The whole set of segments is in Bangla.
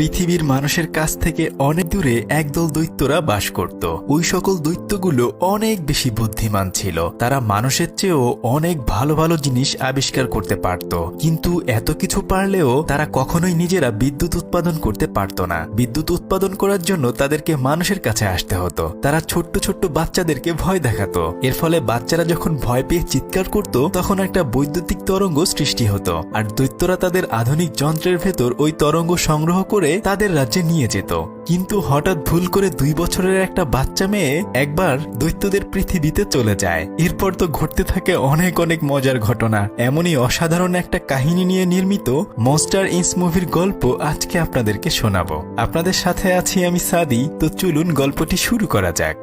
পৃথিবীর মানুষের কাছ থেকে অনেক দূরে একদল দৈত্যরা বাস করত। ওই সকল দৈত্যগুলো অনেক বেশি বুদ্ধিমান ছিল। তারা মানুষের চেয়েও অনেক ভালো ভালো জিনিস আবিষ্কার করতে পারত, কিন্তু এত কিছু পারলেও তারা কখনোই নিজেরা বিদ্যুৎ উৎপাদন করতে পারত না। বিদ্যুৎ উৎপাদন করার জন্য তাদেরকে মানুষের কাছে আসতে হতো। তারা ছোট্ট ছোট্ট বাচ্চাদেরকে ভয় দেখাতো। এর ফলে বাচ্চারা যখন ভয় পেয়ে চিৎকার করত, তখন একটা বৈদ্যুতিক তরঙ্গ সৃষ্টি হতো, আর দৈত্যরা তাদের আধুনিক যন্ত্রের ভেতর ওই তরঙ্গ সংগ্রহ করে তাদের রাজ্যে নিয়ে যেত। কিন্তু হঠাৎ ভুল করে 2 বছরের একটা বাচ্চা মেয়ে একবার দৈত্যদের পৃথিবীতে চলে যায়। এরপর তো ঘটতে থাকে অনেক অনেক মজার ঘটনা। এমনই অসাধারণ একটা কাহিনী নিয়ে নির্মিত মনস্টার ইনস মুভির গল্প আজকে আপনাদেরকে শোনাবো। আপনাদের সাথে আছি আমি সাদি। তো চলুন গল্পটি শুরু করা যাক।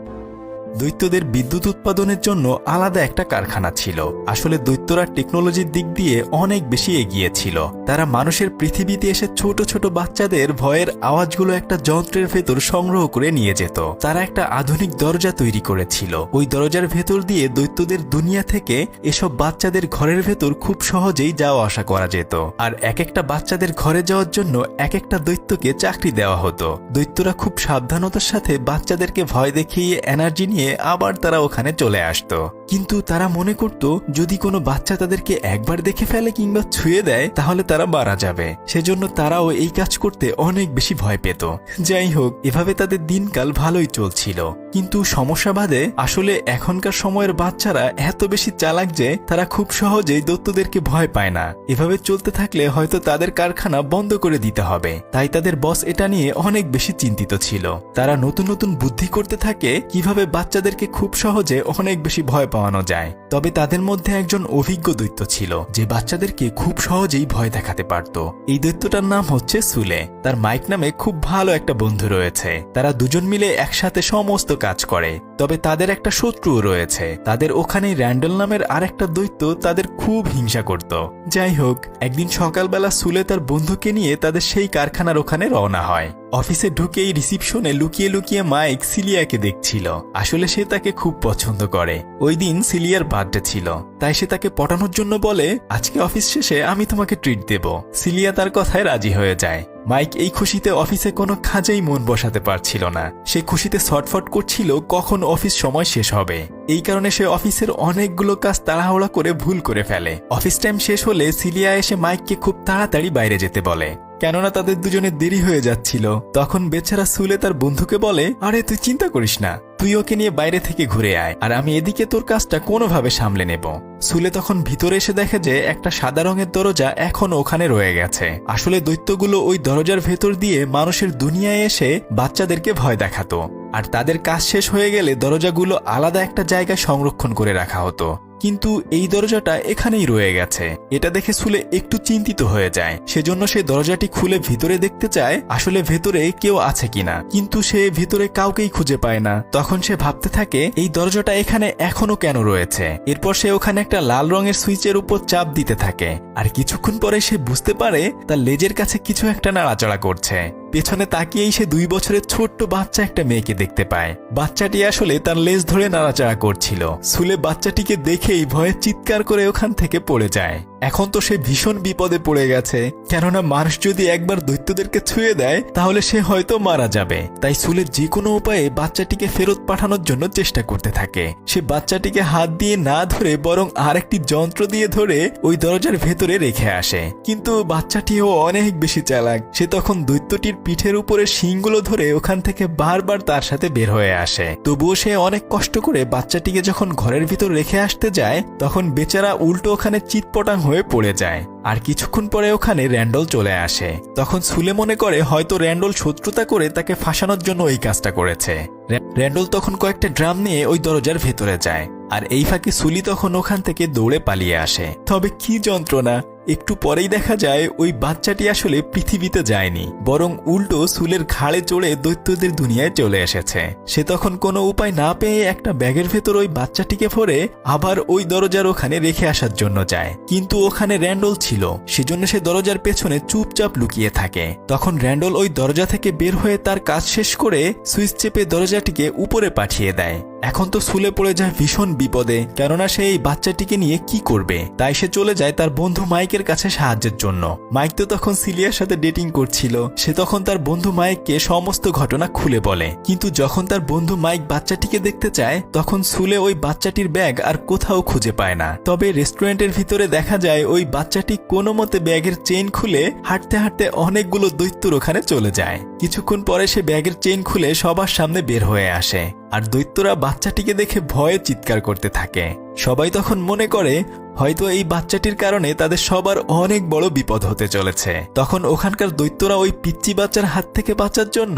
দৈত্যদের বিদ্যুৎ উৎপাদনের জন্য আলাদা একটা কারখানা ছিল। আসলে দৈত্যরা টেকনোলজির দিক দিয়ে অনেক বেশি এগিয়ে ছিল। তারা মানুষের পৃথিবীতে এসে ছোট ছোট বাচ্চাদের ভয়ের আওয়াজগুলো একটা যন্ত্রের ভেতর সংগ্রহ করে নিয়ে যেত। তারা একটা আধুনিক দরজা তৈরি করেছিল। ওই দরজার ভেতর দিয়ে দৈত্যদের দুনিয়া থেকে এসব বাচ্চাদের ঘরের ভেতর খুব সহজেই যাওয়া আসা করা যেত। আর এক একটা বাচ্চাদের ঘরে যাওয়ার জন্য এক একটা দৈত্যকে চাকরি দেওয়া হতো। দৈত্যরা খুব সাবধানতার সাথে বাচ্চাদেরকে ভয় দেখিয়ে এনার্জি নিয়ে আবার তারা ওখানে চলে আসতো। কিন্তু তারা মনে করত যদি কোনো বাচ্চা তাদেরকে একবার দেখে ফেলে কিংবা ছুঁয়ে দেয় তাহলে তারা মারা যাবে। সেজন্য তারাও এই কাজ করতে অনেক বেশি ভয় পেত। যাই হোক, এভাবে তাদের দিনকাল ভালোই চলছিল। কিন্তু সমস্যা বাদে আসলে এখনকার সময়ের বাচ্চারা এত বেশি চালাক যে তারা খুব সহজেই দৈত্যদেরকে ভয় পায় না। এভাবে চলতে থাকলে হয়তো তাদের কারখানা বন্ধ করে দিতে হবে। তাই তাদের বস এটা নিয়ে অনেক বেশি চিন্তিত ছিল। তারা নতুন নতুন বুদ্ধি করতে থাকে কিভাবে বাচ্চাদেরকে খুব সহজে অনেক বেশি ভয় পাওয়ানো যায়। তবে তাদের মধ্যে একজন অভিজ্ঞ দৈত্য ছিল যে বাচ্চাদেরকে খুব সহজেই ভয় দেখাতে পারত। এই দৈত্যটার নাম হচ্ছে সুলে। তার মাইক নামে খুব ভালো একটা বন্ধু রয়েছে। তারা দুজন মিলে একসাথে সমস্ত কাজ করে। তবে তাদের একটা শত্রুও রয়েছে। তাদের ওখানে র্যান্ডল নামের আরেকটা দৈত্য তাদের খুব হিংসা করত। যাই হোক, একদিন সকালবেলা সুলে তার বন্ধুকে নিয়ে তাদের সেই কারখানার ওখানে রওনা হয়। অফিসে ঢুকেই রিসিপশনে লুকিয়ে লুকিয়ে মাইক সিলিয়াকে দেখছিল। আসলে সে তাকে খুব পছন্দ করে। ওই দিন সিলিয়ার বার্থডে ছিল, তাই সে তাকে পটানোর জন্য বলে, আজকে অফিস শেষে আমি তোমাকে ট্রিট দেব। সিলিয়া তার কথায় রাজি হয়ে যায়। মাইক এই খুশিতে অফিসে কোনো কাজেই মন বসাতে পারছিল না। সে খুশিতে ছটফট করছিল কখন অফিস সময় শেষ হবে। এই কারণে সে অফিসের অনেকগুলো কাজ তাড়াহুড়া করে ভুল করে ফেলে। অফিস টাইম শেষ হলে সিলিয়া এসে মাইককে খুব তাড়াতাড়ি বাইরে যেতে বলে, কেননা তাদের দুজনের দেরি হয়ে যাচ্ছিল। তখন বেচারা সুলে তার বন্ধুকে বলে, আরে তুই চিন্তা করিস না, তুই ওকে নিয়ে বাইরে থেকে ঘুরে আয়, আর আমি এদিকে তোর কাজটা কোনোভাবে সামলে নেব। সুলে তখন ভিতরে এসে দেখে যে একটা সাদা রঙের দরজা এখন ওখানে রয়ে গেছে। আসলে দৈত্যগুলো ওই দরজার ভেতর দিয়ে মানুষের দুনিয়ায় এসে বাচ্চাদেরকে ভয় দেখাতো, আর তাদের কাজ শেষ হয়ে গেলে দরজাগুলো আলাদা একটা জায়গায় সংরক্ষণ করে রাখা হতো। কিন্তু এই দরজাটা এখানেই রয়ে গেছে। এটা দেখে সুলে একটু চিন্তিত হয়ে যায়। সেজন্য সে দরজাটি খুলে ভিতরে দেখতে চায় আসলে ভেতরে কেউ আছে কিনা, কিন্তু সে ভেতরে কাউকেই খুঁজে পায় না। তখন সে ভাবতে থাকে এই দরজাটা এখানে এখনো কেন রয়েছে। এরপর সে ওখানে একটা লাল রঙের সুইচের উপর চাপ দিতে থাকে, আর কিছুক্ষণ পরে সে বুঝতে পারে তার লেজের কাছে কিছু একটা নাড়াচাড়া করছে। পেছনে তাকিয়েই সে 2 বছরের ছোট্ট বাচ্চা একটা মেয়েকে দেখতে পায়। বাচ্চাটি আসলে তার লেজ ধরে নাড়াচাড়া করছিল। সুলে বাচ্চাটিকে দেখেই ভয়ে চিৎকার করে ওখান থেকে পড়ে যায়। এখন তো সে ভীষণ বিপদে পড়ে গেছে, কেননা মানুষ যদি একবার দৈত্যদেরকে ছুঁয়ে দেয় তাহলে সে হয়তো মারা যাবে। তাই সুলে যে কোনো উপায়ে বাচ্চাটিকে ফেরত পাঠানোর জন্য চেষ্টা করতে থাকে। সে বাচ্চাটিকে হাত দিয়ে না ধরে বরং আরেকটি যন্ত্র দিয়ে ধরে ওই দরজার ভেতরে রেখে আসে। কিন্তু বাচ্চাটিও অনেক বেশি চালাক। সে তখন দৈত্যটির পিঠের উপরে শিংগুলো ধরে ওখান থেকে বারবার তার সাথে বের হয়ে আসে। তবুও সে অনেক কষ্ট করে বাচ্চাটিকে যখন ঘরের ভিতর রেখে আসতে যায় তখন বেচারা উল্টো ওখানে চিৎপটাং হয়ে পড়ে যায়। আর কিছুক্ষণ পরে ওখানে র্যান্ডল চলে আসে। তখন সুলে মনে করে হয়তো র্যান্ডল শত্রুতা করে তাকে ফাঁসানোর জন্য এই কাজটা করেছে। র্যান্ডল তখন কয়েকটা ড্রাম নিয়ে ওই দরজার ভেতরে যায়, আর এই ফাঁকে সুলি তখন ওখান থেকে দৌড়ে পালিয়ে আসে। তবে কি যন্ত্রণা! একটু পরেই দেখা যায় ওই বাচ্চাটি আসলে পৃথিবীতে যায়নি, বরং উল্টো সুলের ঘাড়ে চড়ে দৈত্যদের দুনিয়ায় চলে এসেছে। সে তখন কোনো উপায় না পেয়ে একটা ব্যাগের ভেতর ওই বাচ্চাটিকে ভরে আবার ওই দরজার ওখানে রেখে আসার জন্য যায়। কিন্তু ওখানে র্যান্ডল ছিল, সেজন্য সে দরজার পেছনে চুপচাপ লুকিয়ে থাকে। তখন র্যান্ডল ওই দরজা থেকে বের হয়ে তার কাজ শেষ করে সুইচ চেপে দরজাটিকে উপরে পাঠিয়ে দেয়। এখন তো সুলে পড়ে যায় ভীষণ বিপদে, কেননা সে এই বাচ্চাটিকে নিয়ে কি করবে। তাই সে চলে যায় তার বন্ধু মাইকের কাছে সাহায্যের জন্য। মাইক তো তখন সিলিয়ার সাথে ডেটিং করছিল। সে তখন তার বন্ধু মাইককে সমস্ত ঘটনা খুলে বলে। কিন্তু যখন তার বন্ধু মাইক বাচ্চাটিকে দেখতে চায়, তখন সুলে ওই বাচ্চাটির ব্যাগ আর কোথাও খুঁজে পায় না। তবে রেস্টুরেন্টের ভিতরে দেখা যায় ওই বাচ্চাটি কোনো মতে ব্যাগের চেইন খুলে হাঁটতে হাঁটতে অনেকগুলো দৈত্যর ওখানে চলে যায়। কিছুক্ষণ পরে সে ব্যাগের চেইন খুলে সবার সামনে বের হয়ে আসে, আর দৈত্যরা বাচ্চাটিকে দেখে ভয়ে চিৎকার করতে থাকে। সবাই তখন মনে করে হয়তো এই বাচ্চাটির কারণে তাদের সবার অনেক বড় বিপদ হতে চলেছে। তখন ওখানকার দৈত্যরা ওই পিচ্চি বাচ্চার হাত থেকে বাঁচার জন্য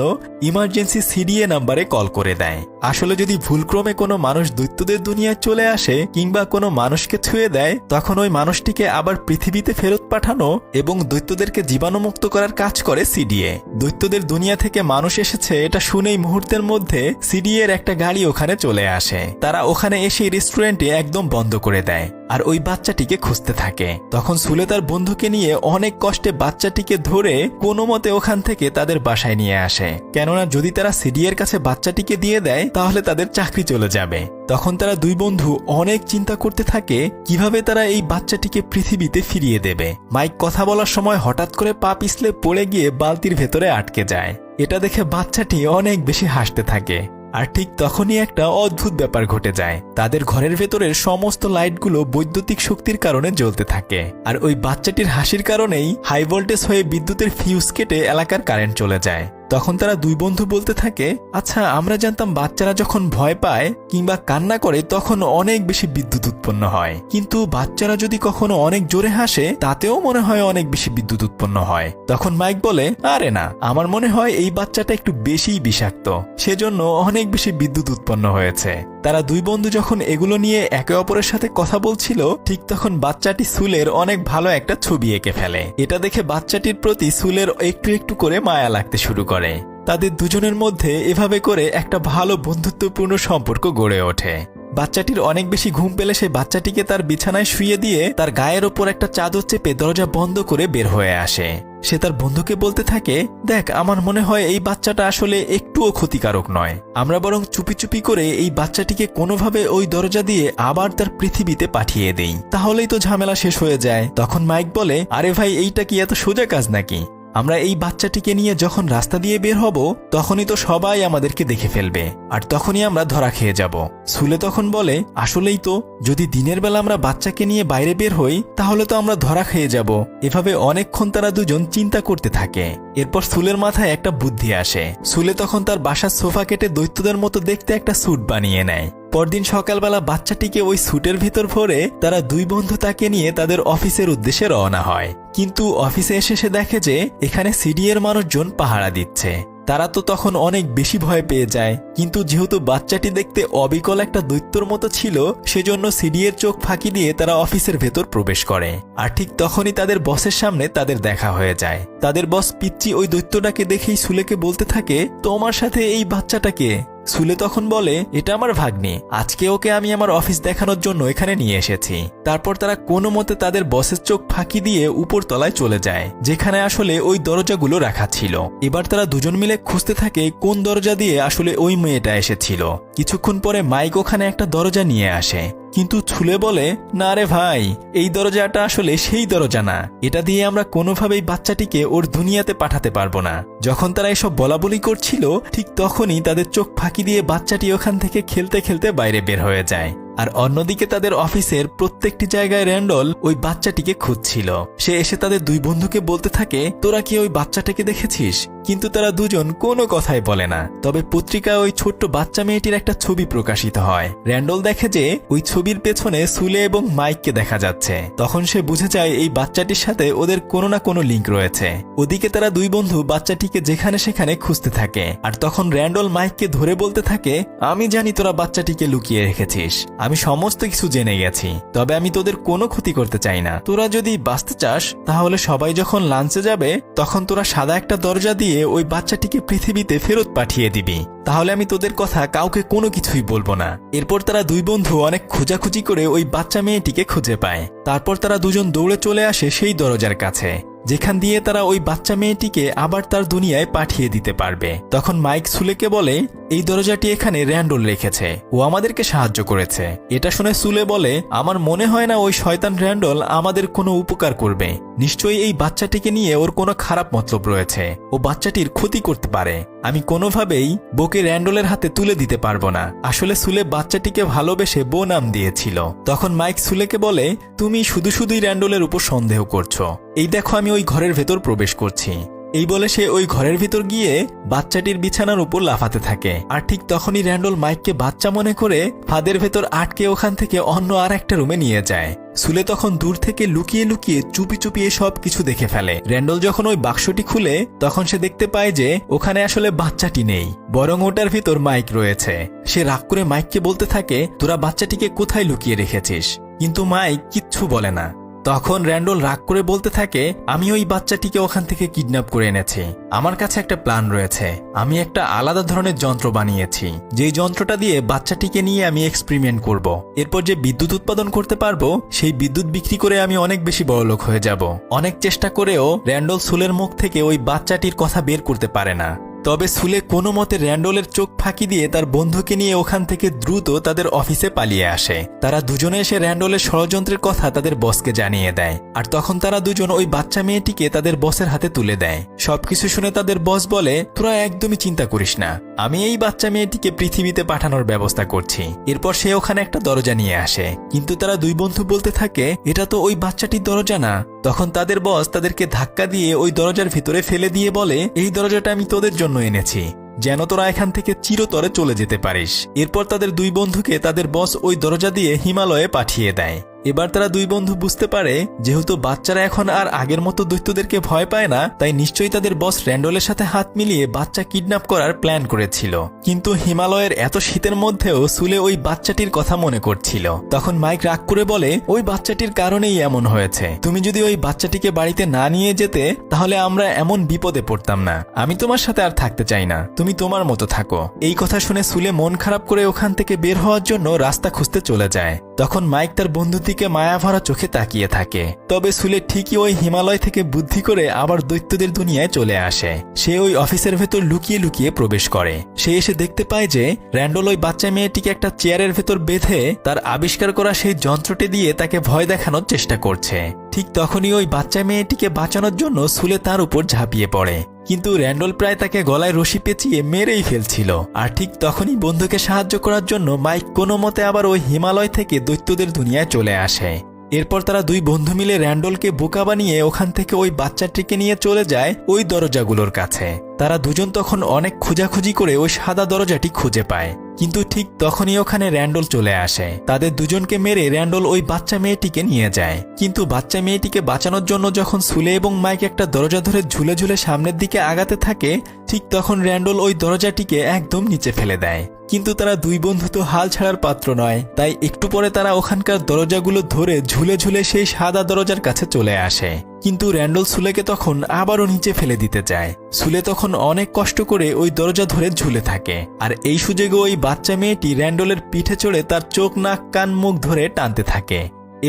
ইমার্জেন্সি সিডিএ নাম্বারে কল করে দেয়। আসলে যদি ভুলক্রমে কোনো মানুষ দৈত্যদের দুনিয়ায় চলে আসে কিংবা কোনো মানুষকে ছুঁয়ে দেয়, তখন ওই মানুষটিকে আবার পৃথিবীতে ফেরত পাঠানো এবং দৈত্যদেরকে জীবাণুমুক্ত করার কাজ করে সিডিএ। দৈত্যদের দুনিয়া থেকে মানুষ এসেছে এটা শুনেই মুহূর্তের মধ্যে সিডিএ এর একটা গাড়ি ওখানে চলে আসে। তারা ওখানে এসে রেস্টুরেন্টে একদম বন্ধ করে দেয় আর ওই বাচ্চাটিকে খুঁজতে থাকে। তখন সুলে তার বন্ধুকে নিয়ে অনেক কষ্টে বাচ্চাটিকে ধরে কোনো মতে ওখান থেকে তাদের বাসায় নিয়ে আসে, কেননা যদি তারা সিডিএর কাছে বাচ্চাটিকে দিয়ে দেয় তাহলে তাদের চাকরি চলে যাবে। তখন তারা দুই বন্ধু অনেক চিন্তা করতে থাকে কিভাবে তারা এই বাচ্চাটিকে পৃথিবীতে ফিরিয়ে দেবে। মাইক কথা বলার সময় হঠাৎ করে পা পিছলে পড়ে গিয়ে বালতির ভেতরে আটকে যায়। এটা দেখে বাচ্চাটি অনেক বেশি হাসতে থাকে। আর ঠিক তখনই একটা অদ্ভুত ব্যাপার ঘটে যায়। তাদের ঘরের ভেতরের সমস্ত লাইটগুলো বৈদ্যুতিক শক্তির কারণে জ্বলতে থাকে, আর ওই বাচ্চাটির হাসির কারণেই হাই ভোল্টেজ হয়ে বিদ্যুতের ফিউজ কেটে এলাকার কারেন্ট চলে যায়। তখন তারা দুই বন্ধু বলতে থাকে, আচ্ছা আমরা জানতাম বাচ্চারা যখন ভয় পায় কিংবা কান্না করে তখন অনেক বেশি বিদ্যুৎ উৎপন্ন হয়, কিন্তু বাচ্চারা যদি কখনো অনেক জোরে হাসে তাতেও মনে হয় অনেক বেশি বিদ্যুৎ উৎপন্ন হয়। তখন মাইক বলে, আরে না, আমার মনে হয় এই বাচ্চাটা একটু বেশিই বিষাক্ত, সেজন্য অনেক বেশি বিদ্যুৎ উৎপন্ন হয়েছে। তারা দুই বন্ধু যখন এগুলো নিয়ে একে অপরের সাথে কথা বলছিল, ঠিক তখন বাচ্চাটি সুলের অনেক ভালো একটা ছবি এঁকে ফেলে। এটা দেখে বাচ্চাটির প্রতি সুলের একটু একটু করে মায়া লাগতে শুরু করে। তাদের দুজনের মধ্যে এভাবে করে একটা ভালো বন্ধুত্বপূর্ণ সম্পর্ক গড়ে ওঠে। বাচ্চাটির অনেক বেশি ঘুম পেলে সে বাচ্চাটিকে তার বিছানায় শুইয়ে দিয়ে তার গায়ের ওপর একটা চাদর চেপে দরজা বন্ধ করে বের হয়ে আসে। সে তার বন্ধুকে বলতে থাকে, দেখ আমার মনে হয় এই বাচ্চাটা আসলে একটুও ক্ষতিকারক নয়, আমরা বরং চুপি চুপি করে এই বাচ্চাটিকে কোনোভাবে ওই দরজা দিয়ে আবার তার পৃথিবীতে পাঠিয়ে দেই, তাহলেই তো ঝামেলা শেষ হয়ে যায়। তখন মাইক বলে, আরে ভাই এইটা কি এত সোজা কাজ নাকি? আমরা এই বাচ্চাটিকে নিয়ে যখন রাস্তা দিয়ে বের হব তখনই তো সবাই আমাদেরকে দেখে ফেলবে, আর তখনই আমরা ধরা খেয়ে যাব। সুলে তখন বলে, আসলেই তো, যদি দিনের বেলা আমরা বাচ্চাকে নিয়ে বাইরে বের হই তাহলে তো আমরা ধরা খেয়ে যাব। এভাবে অনেকক্ষণ তারা দুজন চিন্তা করতে থাকে। এরপর সুলের মাথায় একটা বুদ্ধি আসে। সুলে তখন তার বাসার সোফা কেটে দৈত্যদের মতো দেখতে একটা স্যুট বানিয়ে নেয়। পরদিন সকালবেলা বাচ্চাটিকে ওই স্যুটের ভিতর ভরে তারা দুই বন্ধু তাকে নিয়ে তাদের অফিসের উদ্দেশ্যে রওনা হয়। কিন্তু অফিসে এসে সে দেখে যে এখানে সিডিএর মানুষজন পাহারা দিচ্ছে। তারা তো তখন অনেক বেশি ভয় পেয়ে যায়, কিন্তু যেহেতু বাচ্চাটি দেখতে অবিকল একটা দৈত্যর মতো ছিল সেজন্য সিডিএর চোখ ফাঁকি দিয়ে তারা অফিসের ভেতর প্রবেশ করে। আর ঠিক তখনই তাদের বসের সামনে তাদের দেখা হয়ে যায়। তাদের বস পিচ্চি ওই দৈত্যটাকে দেখেই সুলেকে বলতে থাকে, তোমার সাথে এই বাচ্চাটাকে? সুলে তখন বলে, এটা আমার ভাগ্নি, আজকে ওকে আমি আমার অফিস দেখানোর জন্য এখানে নিয়ে এসেছি। তারপর তারা কোনো মতে তাদের বসের চোখ ফাঁকি দিয়ে উপর তলায় চলে যায়, যেখানে আসলে ওই দরজাগুলো রাখা ছিল। এবার তারা দুজন মিলে খুঁজতে থাকে কোন দরজা দিয়ে আসলে ওই মেয়েটা এসেছিল। কিছুক্ষণ পরে মাইক ওখানে একটা দরজা নিয়ে আসে, কিন্তু ছুলে বলে, না রে ভাই, এই দরজাটা আসলে সেই দরজা না, এটা দিয়ে আমরা কোনোভাবেই বাচ্চাটিকে ওর দুনিয়াতে পাঠাতে পারবো না। যখন তারা এসব বলাবলি করছিল ঠিক তখনই তাদের চোখ ফাঁকি দিয়ে বাচ্চাটি ওখান থেকে খেলতে খেলতে বাইরে বের হয়ে যায়। আর অন্যদিকে তাদের অফিসের প্রত্যেকটি জায়গায় র্যান্ডল ওই বাচ্চাটিকে খুঁজছিল। সে এসে তাদের দুই বন্ধুকে বলতে থাকে, তোরা কি ওই বাচ্চাটাকে দেখেছিস? কিন্তু তারা দুজন কোনো কথাই বলে না। তবে পত্রিকায় ওই ছোট্ট বাচ্চা মেয়েটির একটা ছবি প্রকাশিত হয়। র্যান্ডল দেখে যে ওই ছবির পেছনে সুলে এবং মাইককে দেখা যাচ্ছে। তখন সে বুঝে যায় এই বাচ্চাটির সাথে ওদের কোনো না কোনো লিঙ্ক রয়েছে। ওদিকে তারা দুই বন্ধু বাচ্চাটিকে যেখানে সেখানে খুঁজতে থাকে। আর তখন র্যান্ডল মাইককে ধরে বলতে থাকে, আমি জানি তোরা বাচ্চাটিকে লুকিয়ে রেখেছিস, আমি সমস্ত কিছু জেনে গেছি, তবে আমি তোদের কোনো ক্ষতি করতে চাই না। তোরা যদি বাঁচতে চাস তাহলে সবাই যখন লাঞ্চে যাবে তখন তোরা সাদা একটা দরজা দিয়ে ওই বাচ্চাটিকে পৃথিবীতে ফেরত পাঠিয়ে দিবি, তাহলে আমি তোদের কথা কাউকে কোনো কিছুই বলবো না। এরপর তারা দুই বন্ধু অনেক খোঁজাখুঁজি করে ওই বাচ্চা মেয়েটিকে খুঁজে পায়। তারপর তারা দুজন দৌড়ে চলে আসে সেই দরজার কাছে, যেখান দিয়ে তারা ওই বাচ্চা মেয়েটিকে আবার তার দুনিয়ায় পাঠিয়ে দিতে পারবে। তখন মাইক সুলেকে বলে, এই দরজাটি এখানে র্যান্ডল রেখেছে, ও আমাদেরকে সাহায্য করেছে। এটা শুনে সুলে বলে, আমার মনে হয় না ওই শয়তান র্যান্ডল আমাদের কোনো উপকার করবে। নিশ্চয়ই এই বাচ্চাটিকে নিয়ে ওর কোনো খারাপ মতলব রয়েছে, ও বাচ্চাটির ক্ষতি করতে পারে। আমি কোনোভাবেই বোকে র্যান্ডলের হাতে তুলে দিতে পারবো না। আসলে সুলে বাচ্চাটিকে ভালোবেসে বো নাম দিয়েছিল। তখন মাইক সুলেকে বলে, তুমি শুধুই র্যান্ডলের উপর সন্দেহ করছো। এই দেখো আমি ওই ঘরের ভেতর প্রবেশ করছি। এই বলে সে ওই ঘরের ভিতর গিয়ে বাচ্চাটির বিছানার উপর লাফাতে থাকে। আর ঠিক তখনই র্যান্ডল মাইককে বাচ্চা মনে করে ফাঁদের ভেতর আটকে ওখান থেকে অন্য আর একটা রুমে নিয়ে যায়। সুলে তখন দূর থেকে লুকিয়ে লুকিয়ে চুপি চুপি সব কিছু দেখে ফেলে। র্যান্ডল যখন ওই বাক্সটি খুলে তখন সে দেখতে পায় যে ওখানে আসলে বাচ্চাটি নেই, বরং ওটার ভিতর মাইক রয়েছে। সে রাগ করে মাইককে বলতে থাকে, তোরা বাচ্চাটিকে কোথায় লুকিয়ে রেখেছিস? কিন্তু মাইক কিচ্ছু বলে না। তখন র্যান্ডল রাগ করে বলতে থাকে, আমি ওই বাচ্চাটিকে ওখান থেকে কিডন্যাপ করে এনেছি। আমার কাছে একটা প্ল্যান রয়েছে। আমি একটা আলাদা ধরনের যন্ত্র বানিয়েছি, যেই যন্ত্রটা দিয়ে বাচ্চাটিকে নিয়ে আমি এক্সপেরিমেন্ট করব। এরপর যে বিদ্যুৎ উৎপাদন করতে পারবো, সেই বিদ্যুৎ বিক্রি করে আমি অনেক বেশি বড়লোক হয়ে যাব। অনেক চেষ্টা করেও র্যান্ডল সুলের মুখ থেকে ওই বাচ্চাটির কথা বের করতে পারে না। তবে সুলে কোনো মতে র্যান্ডলের চোখ ফাঁকি দিয়ে তার বন্ধুকে নিয়ে ওখান থেকে দ্রুত তাদের অফিসে পালিয়ে আসে। তারা দুজনে এসে র্যান্ডলের ষড়যন্ত্রের কথা তাদের বসকে জানিয়ে দেয়। আর তখন তারা দুজন ওই বাচ্চা মেয়েটিকে তাদের বসের হাতে তুলে দেয়। সবকিছু শুনে তাদের বস বলে, তোরা একদমই চিন্তা করিস না, আমি এই বাচ্চা মেয়েটিকে পৃথিবীতে পাঠানোর ব্যবস্থা করছি। এরপর সে ওখানে একটা দরজা নিয়ে আসে, কিন্তু তারা দুই বন্ধু বলতে থাকে, এটা তো ওই বাচ্চাটির দরজা না। তখন তাদের বস তাদেরকে ধাক্কা দিয়ে ওই দরজার ভিতরে ফেলে দিয়ে বলে, এই দরজাটা আমি তোদের জন্য এনেছি, যেন তোরা এখান থেকে চিরতরে চলে যেতে পারিস। এরপর তাদের দুই বন্ধুকে তাদের বস ওই দরজা দিয়ে হিমালয়ে পাঠিয়ে দেয়। এবার তারা দুই বন্ধু বুঝতে পারে, যেহেতু বাচ্চারা এখন আর আগের মতো দৈত্যদেরকে ভয় পায় না, তাই নিশ্চয়ই তাদের বস র্যান্ডলের সাথে হাত মিলিয়ে বাচ্চা কিডন্যাপ করার প্ল্যান করেছিল। কিন্তু হিমালয়ের এত শীতের মধ্যেও সুলে ওই বাচ্চাটির কথা মনে করছিল। তখন মাইক রাগ করে বলে, ওই বাচ্চাটির কারণেই এমন হয়েছে। তুমি যদি ওই বাচ্চাটিকে বাড়িতে না নিয়ে যেতে, তাহলে আমরা এমন বিপদে পড়তাম না। আমি তোমার সাথে আর থাকতে চাই না, তুমি তোমার মতো থাকো। এই কথা শুনে সুলে মন খারাপ করে ওখান থেকে বের হওয়ার জন্য রাস্তা খুঁজতে চলে যায়। তখন মাইক তার বন্ধুর দিকে মায়া ভরা চোখে তাকিয়ে থাকে। তবে সুলে ঠিকই ওই হিমালয় থেকে বুদ্ধি করে আবার দৈত্যদের দুনিয়ায় চলে আসে। সে ওই অফিসের ভেতর লুকিয়ে লুকিয়ে প্রবেশ করে। সে এসে দেখতে পায় যে র্যান্ডল ওই বাচ্চা মেয়েটিকে একটা চেয়ারের ভেতর বেঁধে তার আবিষ্কার করা সেই যন্ত্রটি দিয়ে তাকে ভয় দেখানোর চেষ্টা করছে। ঠিক তখনই ওই বাচ্চা মেয়েটিকে বাঁচানোর জন্য সুলে তার উপর ঝাঁপিয়ে পড়ে, কিন্তু র্যান্ডল প্রায় তাকে গলায় রশি পেঁচিয়ে মেরেই ফেলছিল। আর ঠিক তখনই বন্ধুকে সাহায্য করার জন্য মাইক কোনো মতে আবার ওই হিমালয় থেকে দৈত্যদের দুনিয়ায় চলে আসে। এরপর তারা দুই বন্ধু মিলে র্যান্ডলকে বোকা বানিয়ে ওখান থেকে ওই বাচ্চাটিকে নিয়ে চলে যায় ওই দরজাগুলোর কাছে। তারা দুজন তখন অনেক খোঁজাখুঁজি করে ওই সাদা দরজাটি খুঁজে পায়, কিন্তু ঠিক তখনই ওখানে র্যান্ডল চলে আসে। তাদের দুজনকে মেরে র্যান্ডল ওই বাচ্চা মেয়েটিকে নিয়ে যায়। কিন্তু বাচ্চা মেয়েটিকে বাঁচানোর জন্য যখন সুলে এবং মাইক একটা দরজা ধরে ঝুলে ঝুলে সামনের দিকে আগাতে থাকে, ঠিক তখন র্যান্ডল ওই দরজাটিকে একদম নিচে ফেলে দেয়। কিন্তু তারা দুই বন্ধু তো হাল ছাড়ার পাত্র নয়, তাই একটু পরে তারা ওখানকার দরজাগুলো ধরে ঝুলে ঝুলে সেই সাদা দরজার কাছে চলে আসে। কিন্তু র্যান্ডল সুলেকে তখন আবারও নিচে ফেলে দিতে চায়। সুলে তখন অনেক কষ্ট করে ওই দরজা ধরে ঝুলে থাকে। আর এই সুযোগে ওই বাচ্চা মেয়েটি র্যান্ডলের পিঠে চড়ে তার চোখ নাক কান মুখ ধরে টানতে থাকে।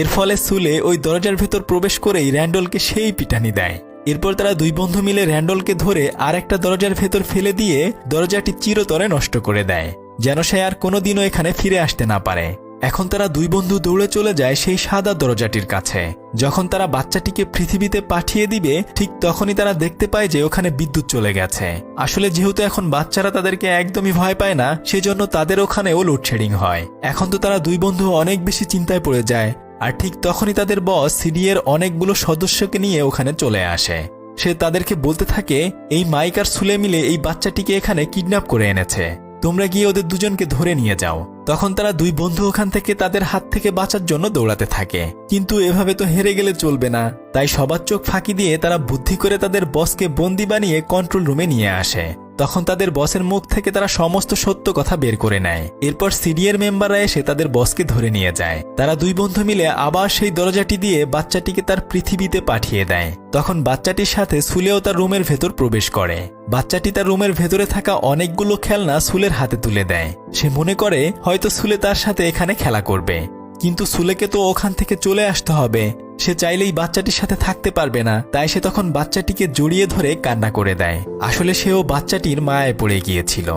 এর ফলে সুলে ওই দরজার ভেতর প্রবেশ করেই র্যান্ডলকে সেই পিটানি দেয়। এরপর তারা দুই বন্ধু মিলে র্যান্ডলকে ধরে আর একটা দরজার ভেতর ফেলে দিয়ে দরজাটি চিরতরে নষ্ট করে দেয়, যেন সে আর কোনোদিনও এখানে ফিরে আসতে না পারে। এখন তারা দুই বন্ধু দৌড়ে চলে যায় সেই সাদা দরজাটির কাছে। যখন তারা বাচ্চাটিকে পৃথিবীতে পাঠিয়ে দিবে, ঠিক তখনই তারা দেখতে পায় যে ওখানে বিদ্যুৎ চলে গেছে। আসলে যেহেতু এখন বাচ্চারা তাদেরকে একদমই ভয় পায় না, সেজন্য তাদের ওখানেও লোডশেডিং হয়। এখন তো তারা দুই বন্ধু অনেক বেশি চিন্তায় পড়ে যায়। আর ঠিক তখনই তাদের বস সিডি এর অনেকগুলো সদস্যকে নিয়ে ওখানে চলে আসে। সে তাদেরকে বলতে থাকে, এই মাইক আর সুলে মিলে এই বাচ্চাটিকে এখানে কিডন্যাপ করে এনেছে, তোমরা গিয়ে ওদের দুজনকে ধরে নিয়ে যাও। তখন তারা দুই বন্ধু ওখান থেকে তাদের হাত থেকে বাঁচার জন্য দৌড়াতে থাকে। কিন্তু এভাবে তো হেরে গেলে চলবে না, তাই সবার চোখ ফাঁকি দিয়ে তারা বুদ্ধি করে তাদের বসকে বন্দি বানিয়ে কন্ট্রোল রুমে নিয়ে আসে। তখন তাদের বসের মুখ থেকে তারা সমস্ত সত্য কথা বের করে নেয়। এরপর সিডিএর মেম্বাররা এসে তাদের বসকে ধরে নিয়ে যায়। তারা দুই বন্ধু মিলে আবার সেই দরজাটি দিয়ে বাচ্চাটিকে তার পৃথিবীতে পাঠিয়ে দেয়। তখন বাচ্চাটির সাথে সুলেও তার রুমের ভেতর প্রবেশ করে। বাচ্চাটি তার রুমের ভেতরে থাকা অনেকগুলো খেলনা সুলের হাতে তুলে দেয়। সে মনে করে হয়তো সুলে তার সাথে এখানে খেলা করবে, কিন্তু সুলেকে তো ওখান থেকে চলে আসতে হবে। সে চাইলেই বাচ্চাটির সাথে থাকতে পারবে না, তাই সে তখন বাচ্চাটিকে জড়িয়ে ধরে কান্না করে দেয়। আসলে সেও বাচ্চাটির মায়ায় পড়ে গিয়েছিল।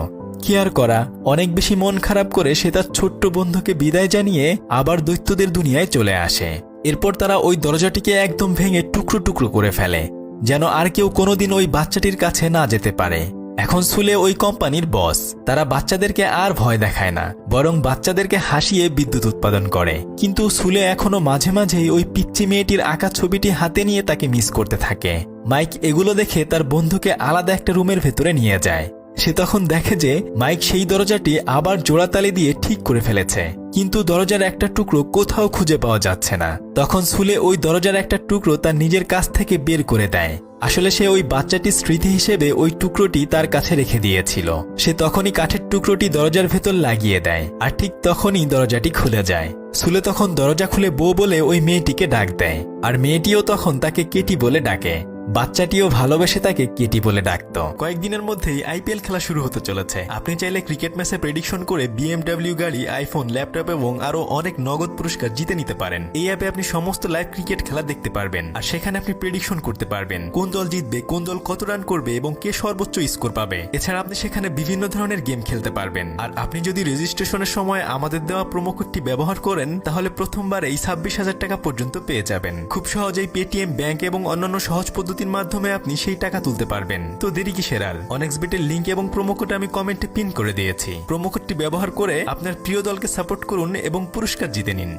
কি আর করা, অনেক বেশি মন খারাপ করে সে তার ছোট্ট বন্ধুকে বিদায় জানিয়ে আবার দৈত্যদের দুনিয়ায় চলে আসে। এরপর তারা ওই দরজাটিকে একদম ভেঙে টুকরো টুকরো করে ফেলে, যেন আর কেউ কোনোদিন ওই বাচ্চাটির কাছে না যেতে পারে। এখন সুলে ওই কোম্পানির বস। তারা বাচ্চাদেরকে আর ভয় দেখায় না, বরং বাচ্চাদেরকে হাসিয়ে বিদ্যুৎ উৎপাদন করে। কিন্তু সুলে এখনো মাঝে মাঝেই ওই পিচ্চি মেয়েটির আঁকা ছবিটি হাতে নিয়ে তাকে মিস করতে থাকে। মাইক এগুলো দেখে তার বন্ধুকে আলাদা একটা রুমের ভেতরে নিয়ে যায়। সে তখন দেখে যে মাইক সেই দরজাটি আবার জোড়াতালি দিয়ে ঠিক করে ফেলেছে, কিন্তু দরজার একটা টুকরো কোথাও খুঁজে পাওয়া যাচ্ছে না। তখন সুলে ওই দরজার একটা টুকরো তার নিজের কাছ থেকে বের করে দেয়। আসলে সে ওই বাচ্চাটির স্মৃতি হিসেবে ওই টুকরোটি তার কাছে রেখে দিয়েছিল। সে তখনই কাঠের টুকরোটি দরজার ভেতর লাগিয়ে দেয়, আর ঠিক তখনই দরজাটি খুলে যায়। সুলে তখন দরজা খুলে বউ বলে ওই মেয়েটিকে ডাক দেয়, আর মেয়েটিও তখন তাকে কেটি বলে ডাকে। বাচ্চাটিও ভালোবেসে তাকে কেটি বলে ডাকত। কয়েকদিনের মধ্যেই আইপিএল খেলা শুরু হতে চলেছে। আপনি চাইলে ক্রিকেট ম্যাচে প্রেডিকশন করে বিএমডব্লিউ গাড়ি, আইফোন, ল্যাপটপ এবং আরো অনেক নগদ পুরস্কার জিতে নিতে পারেন। এই অ্যাপে আপনি সমস্ত লাইভ ক্রিকেট খেলা দেখতে পারবেন, আর সেখানে আপনি প্রেডিকশন করতে পারবেন কোন দল জিতবে, কোন দল কত রান করবে এবং কে সর্বোচ্চ স্কোর পাবে। এছাড়া আপনি সেখানে বিভিন্ন ধরনের গেম খেলতে পারবেন। আর আপনি যদি রেজিস্ট্রেশনের সময় আমাদের দেওয়া প্রোমো কোডটি ব্যবহার করেন, তাহলে প্রথমবার এই 26,000 টাকা পর্যন্ত পেয়ে যাবেন। খুব সহজেই পেটিএম, ব্যাংক এবং অন্যান্য সহজ পদ্ধতির মাধ্যমে আপনি সেই টাকা তুলতে পারবেন। তো দেরি কিসের আর? অনেক্সবেটের লিংক এবং প্রোমো কোড আমি কমেন্টে পিন করে দিয়েছি। প্রোমো কোডটি ব্যবহার করে আপনার প্রিয় দলকে সাপোর্ট করুন এবং পুরস্কার জিতে নিন।